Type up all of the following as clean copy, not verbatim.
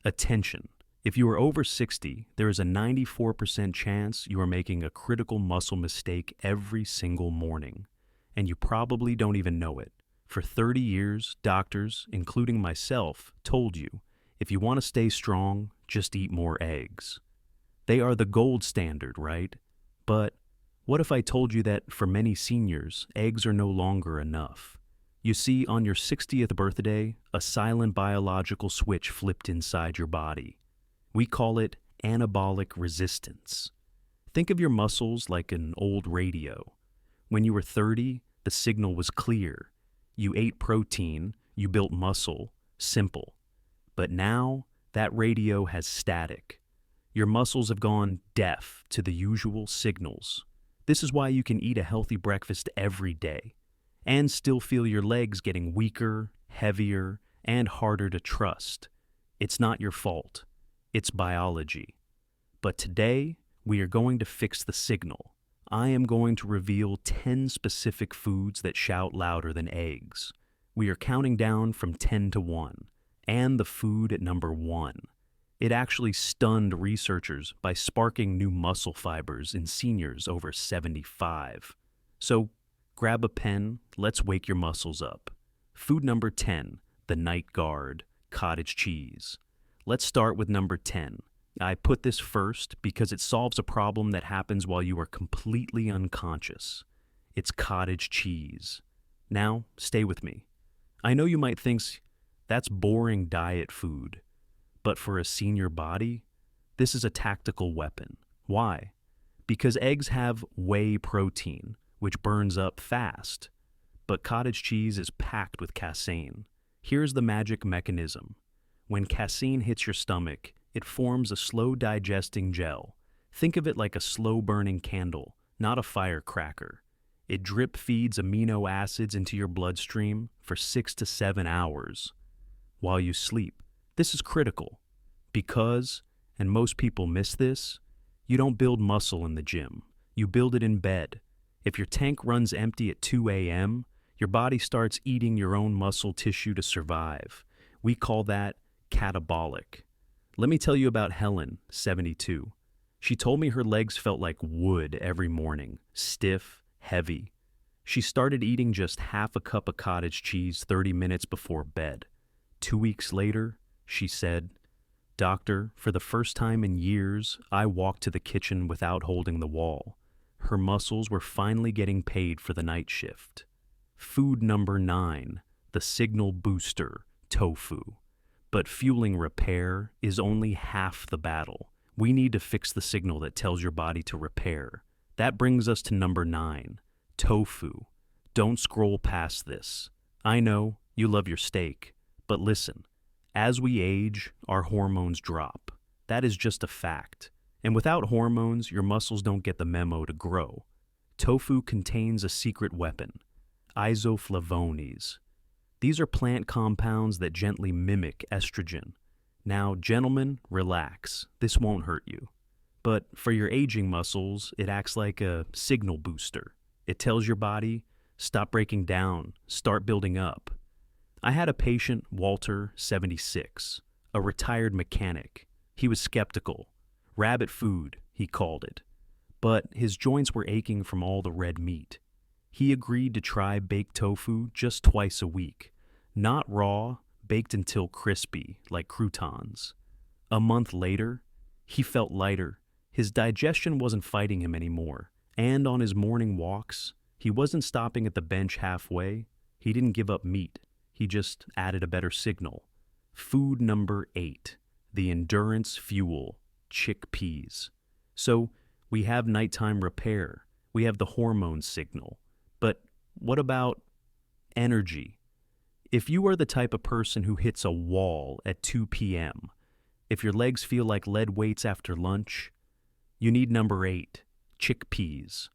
Attention. If you are over 60, there is a 94% chance you are making a critical muscle mistake every single morning, and you probably don't even know it. For 30 years, doctors, including myself, told you, if you want to stay strong, just eat more eggs. They are the gold standard, right? But what if I told you that for many seniors, eggs are no longer enough? You see, on your 60th birthday, a silent biological switch flipped inside your body. We call it anabolic resistance. Think of your muscles like an old radio. When you were 30, the signal was clear. You ate protein, you built muscle, simple. But now, that radio has static. Your muscles have gone deaf to the usual signals. This is why you can eat a healthy breakfast every day and still feel your legs getting weaker, heavier, and harder to trust. It's not your fault. It's biology. But today, we are going to fix the signal. I am going to reveal 10 specific foods that shout louder than eggs. We are counting down from 10 to 1, and the food at number 1. It actually stunned researchers by sparking new muscle fibers in seniors over 75. So, grab a pen, let's wake your muscles up. Food number 10, the night guard, cottage cheese. Let's start with number 10. I put this first because it solves a problem that happens while you are completely unconscious. It's cottage cheese. Now, stay with me. I know you might think that's boring diet food, but for a senior body, this is a tactical weapon. Why? Because eggs have whey protein, which burns up fast, but cottage cheese is packed with casein. Here's the magic mechanism. When casein hits your stomach, it forms a slow-digesting gel. Think of it like a slow-burning candle, not a firecracker. It drip-feeds amino acids into your bloodstream for 6 to 7 hours while you sleep. This is critical because, and most people miss this, you don't build muscle in the gym. You build it in bed. If your tank runs empty at 2 a.m., your body starts eating your own muscle tissue to survive. We call that catabolic. Let me tell you about Helen, 72. She told me her legs felt like wood every morning, stiff, heavy. She started eating just half a cup of cottage cheese 30 minutes before bed. 2 weeks later, she said, "Doctor, for the first time in years, I walked to the kitchen without holding the wall." Her muscles were finally getting paid for the night shift. Food number 9, the signal booster, tofu. But fueling repair is only half the battle. We need to fix the signal that tells your body to repair. That brings us to number 9, tofu. Don't scroll past this. I know you love your steak, but listen, as we age, our hormones drop. That is just a fact. And without hormones, your muscles don't get the memo to grow. Tofu contains a secret weapon, isoflavones. These are plant compounds that gently mimic estrogen. Now, gentlemen, relax. This won't hurt you. But for your aging muscles, it acts like a signal booster. It tells your body, stop breaking down, start building up. I had a patient, Walter, 76, a retired mechanic. He was skeptical. Rabbit food, he called it. But his joints were aching from all the red meat. He agreed to try baked tofu just twice a week. Not raw, baked until crispy, like croutons. A month later, he felt lighter. His digestion wasn't fighting him anymore. And on his morning walks, he wasn't stopping at the bench halfway. He didn't give up meat. He just added a better signal. Food number 8, the endurance fuel, chickpeas. So we have nighttime repair. We have the hormone signal. But what about energy? If you are the type of person who hits a wall at 2 p.m., if your legs feel like lead weights after lunch, you need number 8, chickpeas,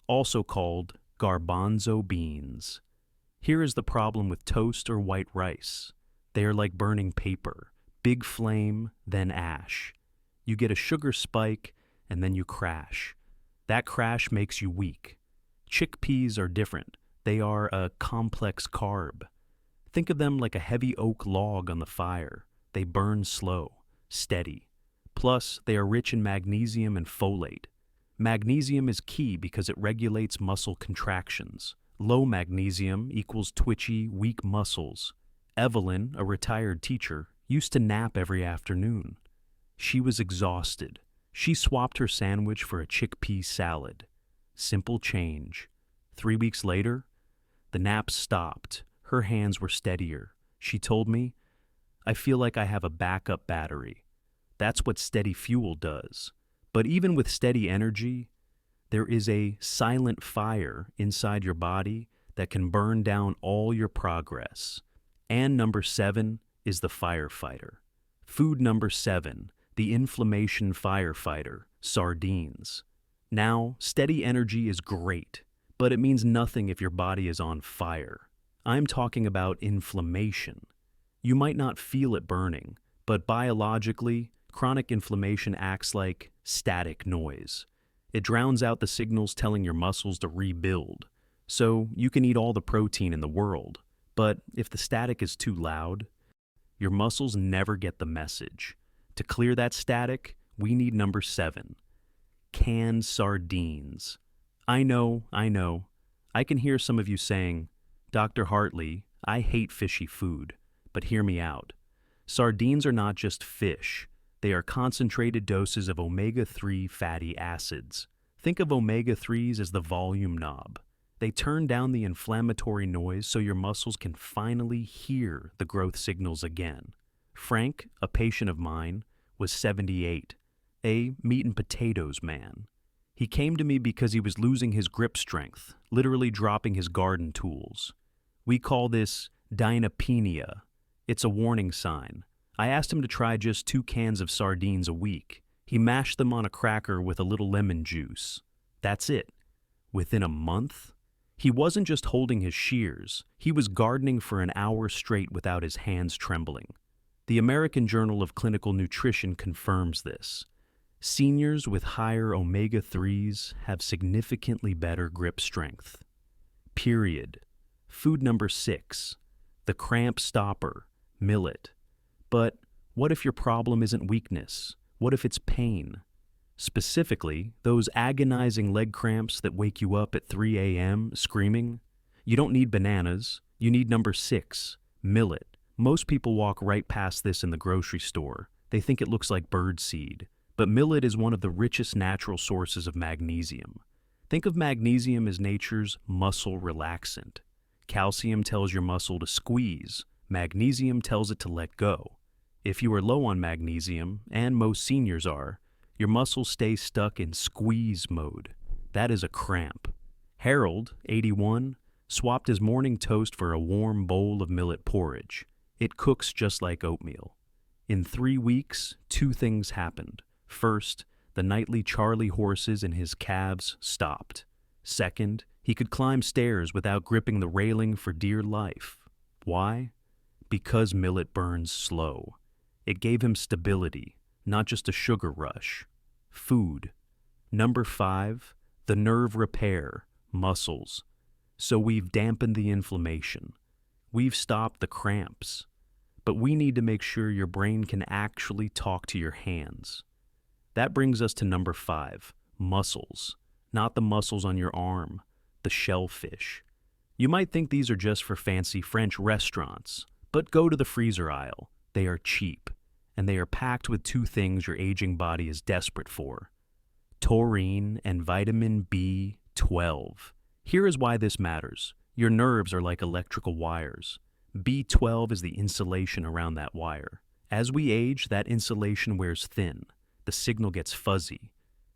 also called garbanzo beans. Here is the problem with toast or white rice. They are like burning paper, big flame, then ash. You get a sugar spike, and then you crash. That crash makes you weak. Chickpeas are different. They are a complex carb. Think of them like a heavy oak log on the fire. They burn slow. steady. Plus, they are rich in magnesium and folate. Magnesium is key because it regulates muscle contractions. Low magnesium equals twitchy, weak muscles. Evelyn, a retired teacher, used to nap every afternoon. She was exhausted. She swapped her sandwich for a chickpea salad. Simple change. 3 weeks later, the nap stopped. Her hands were steadier. She told me, "I feel like I have a backup battery." That's what steady fuel does. But even with steady energy, there is a silent fire inside your body that can burn down all your progress. And number 7 is the firefighter. Food number 7, the inflammation firefighter, sardines. Now, steady energy is great, but it means nothing if your body is on fire. I'm talking about inflammation. You might not feel it burning, but biologically, chronic inflammation acts like static noise. It drowns out the signals telling your muscles to rebuild. So you can eat all the protein in the world, but if the static is too loud, your muscles never get the message. To clear that static, we need number 7, canned sardines. I know. I can hear some of you saying, "Dr. Hartley, I hate fishy food," but hear me out. Sardines are not just fish. They are concentrated doses of omega-3 fatty acids. Think of omega-3s as the volume knob. They turn down the inflammatory noise so your muscles can finally hear the growth signals again. Frank, a patient of mine, was 78, a meat and potatoes man. He came to me because he was losing his grip strength, literally dropping his garden tools. We call this dynapenia. It's a warning sign. I asked him to try just 2 cans of sardines a week. He mashed them on a cracker with a little lemon juice. That's it. Within a month, he wasn't just holding his shears, he was gardening for an hour straight without his hands trembling. The American Journal of Clinical Nutrition confirms this. Seniors with higher omega-3s have significantly better grip strength. Period. Food number 6, the cramp stopper, millet. But what if your problem isn't weakness? What if it's pain? Specifically, those agonizing leg cramps that wake you up at 3 a.m. screaming? You don't need bananas. You need number 6, millet. Most people walk right past this in the grocery store. They think it looks like birdseed. But millet is one of the richest natural sources of magnesium. Think of magnesium as nature's muscle relaxant. Calcium tells your muscle to squeeze. Magnesium tells it to let go. If you are low on magnesium, and most seniors are, your muscles stay stuck in squeeze mode. That is a cramp. Harold, 81, swapped his morning toast for a warm bowl of millet porridge. It cooks just like oatmeal. In 3 weeks, 2 things happened. First, the nightly Charlie horses in his calves stopped. Second, he could climb stairs without gripping the railing for dear life. Why? Because millet burns slow. It gave him stability, not just a sugar rush. Food. Number 5, the nerve repair, Mussels. So we've dampened the inflammation. We've stopped the cramps. But we need to make sure your brain can actually talk to your hands. That brings us to number 5, mussels. Not the muscles on your arm, the shellfish. You might think these are just for fancy French restaurants, but go to the freezer aisle. They are cheap, and they are packed with 2 things your aging body is desperate for: taurine and vitamin B12. Here is why this matters. Your nerves are like electrical wires. B12 is the insulation around that wire. As we age, that insulation wears thin. The signal gets fuzzy.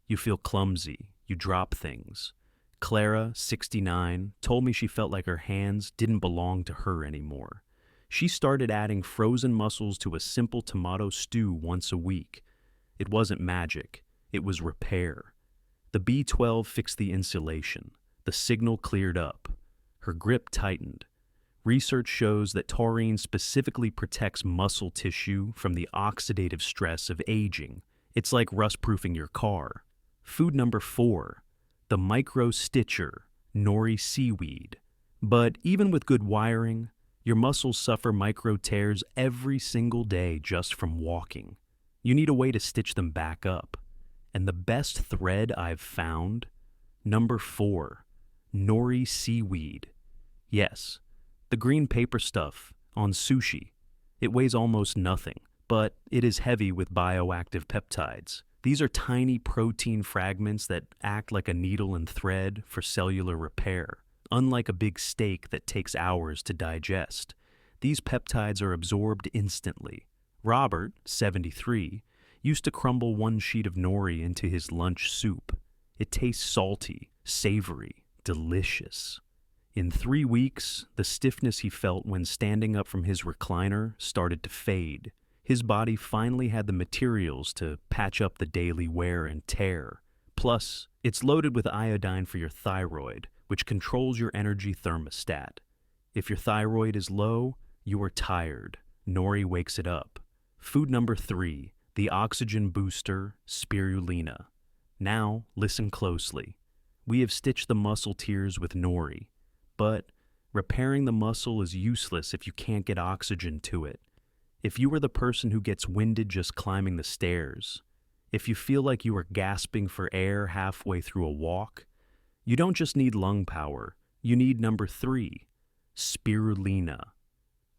You feel clumsy. You drop things. Clara, 69, told me she felt like her hands didn't belong to her anymore. She started adding frozen mussels to a simple tomato stew once a week. It wasn't magic. It was repair. The B12 fixed the insulation. The signal cleared up. Her grip tightened. Research shows that taurine specifically protects muscle tissue from the oxidative stress of aging. It's like rust-proofing your car. Food number 4, the micro-stitcher, Nori seaweed. But even with good wiring, your muscles suffer micro tears every single day just from walking. You need a way to stitch them back up. And the best thread I've found? Number 4, Nori seaweed. Yes, the green paper stuff on sushi. It weighs almost nothing, but it is heavy with bioactive peptides. These are tiny protein fragments that act like a needle and thread for cellular repair. Unlike a big steak that takes hours to digest, these peptides are absorbed instantly. Robert, 73, used to crumble one sheet of nori into his lunch soup. It tastes salty, savory, delicious. In 3 weeks, the stiffness he felt when standing up from his recliner started to fade. His body finally had the materials to patch up the daily wear and tear. Plus, it's loaded with iodine for your thyroid, which controls your energy thermostat. If your thyroid is low, you are tired. Nori wakes it up. Food number 3, the oxygen booster, Spirulina. Now, listen closely. We have stitched the muscle tears with nori, but repairing the muscle is useless if you can't get oxygen to it. If you are the person who gets winded just climbing the stairs, if you feel like you are gasping for air halfway through a walk, you don't just need lung power, you need number 3, Spirulina.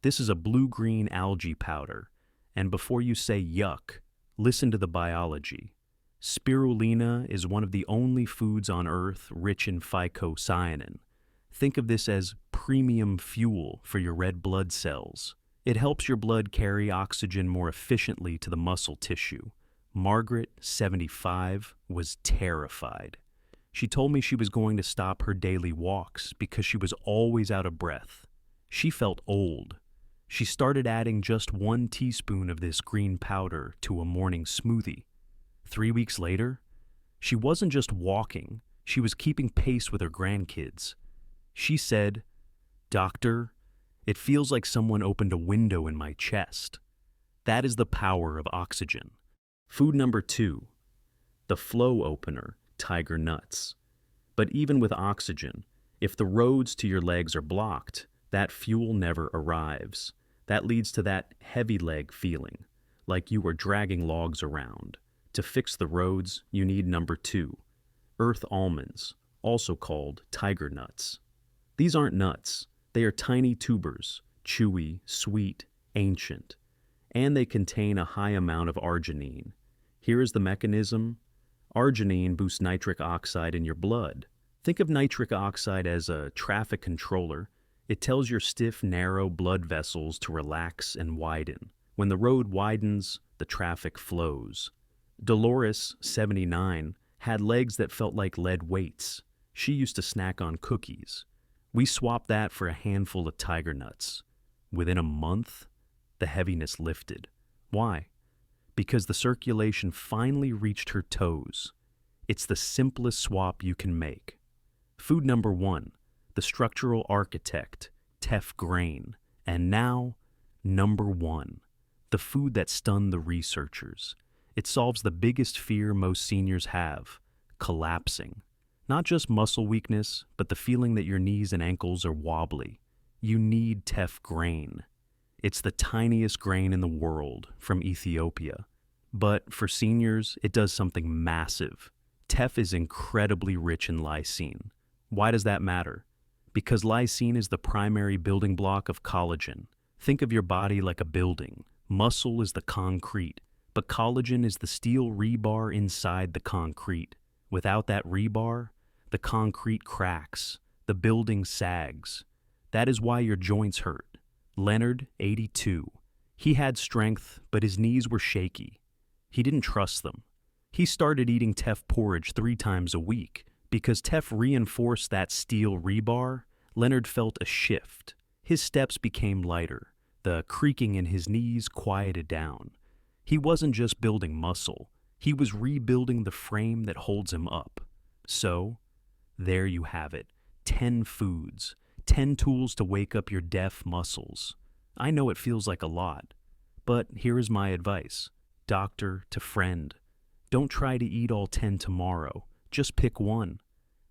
This is a blue-green algae powder, and before you say yuck, listen to the biology. Spirulina is one of the only foods on Earth rich in phycocyanin. Think of this as premium fuel for your red blood cells. It helps your blood carry oxygen more efficiently to the muscle tissue. Margaret, 75, was terrified. She told me she was going to stop her daily walks because she was always out of breath. She felt old. She started adding just 1 teaspoon of this green powder to a morning smoothie. 3 weeks later, she wasn't just walking, she was keeping pace with her grandkids. She said, "Doctor, it feels like someone opened a window in my chest." That is the power of oxygen. Food number 2, the flow opener, tiger nuts. But even with oxygen, if the roads to your legs are blocked, that fuel never arrives. That leads to that heavy leg feeling, like you are dragging logs around. To fix the roads, you need number 2, earth almonds, also called tiger nuts. These aren't nuts. They are tiny tubers, chewy, sweet, ancient, and they contain a high amount of arginine. Here is the mechanism. Arginine boosts nitric oxide in your blood. Think of nitric oxide as a traffic controller. It tells your stiff, narrow blood vessels to relax and widen. When the road widens, the traffic flows. Dolores, 79, had legs that felt like lead weights. She used to snack on cookies. We swapped that for a handful of tiger nuts. Within a month, the heaviness lifted. Why? Because the circulation finally reached her toes. It's the simplest swap you can make. Food number 1, the structural architect, Teff grain. And now, number 1, the food that stunned the researchers. It solves the biggest fear most seniors have, collapsing. Not just muscle weakness, but the feeling that your knees and ankles are wobbly. You need Teff grain. It's the tiniest grain in the world, from Ethiopia. But for seniors, it does something massive. Teff is incredibly rich in lysine. Why does that matter? Because lysine is the primary building block of collagen. Think of your body like a building. Muscle is the concrete, but collagen is the steel rebar inside the concrete. Without that rebar, the concrete cracks, the building sags. That is why your joints hurt. Leonard, 82. He had strength, but his knees were shaky. He didn't trust them. He started eating Teff porridge 3 times a week. Because Teff reinforced that steel rebar, Leonard felt a shift. His steps became lighter. The creaking in his knees quieted down. He wasn't just building muscle. He was rebuilding the frame that holds him up. So, there you have it. 10 foods. 10 tools to wake up your deaf muscles. I know it feels like a lot, but here is my advice. Doctor to friend. Don't try to eat all 10 tomorrow. Just pick one.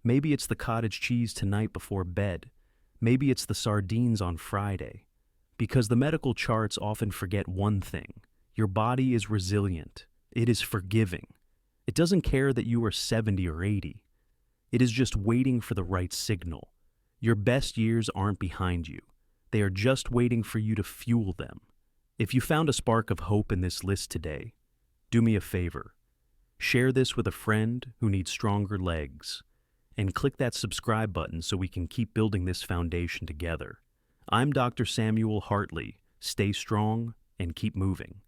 Maybe it's the cottage cheese tonight before bed. Maybe it's the sardines on Friday. Because the medical charts often forget one thing. Your body is resilient. It is forgiving. It doesn't care that you are 70 or 80. It is just waiting for the right signal. Your best years aren't behind you. They are just waiting for you to fuel them. If you found a spark of hope in this list today, do me a favor. Share this with a friend who needs stronger legs. And click that subscribe button so we can keep building this foundation together. I'm Dr. Samuel Hartley. Stay strong and keep moving.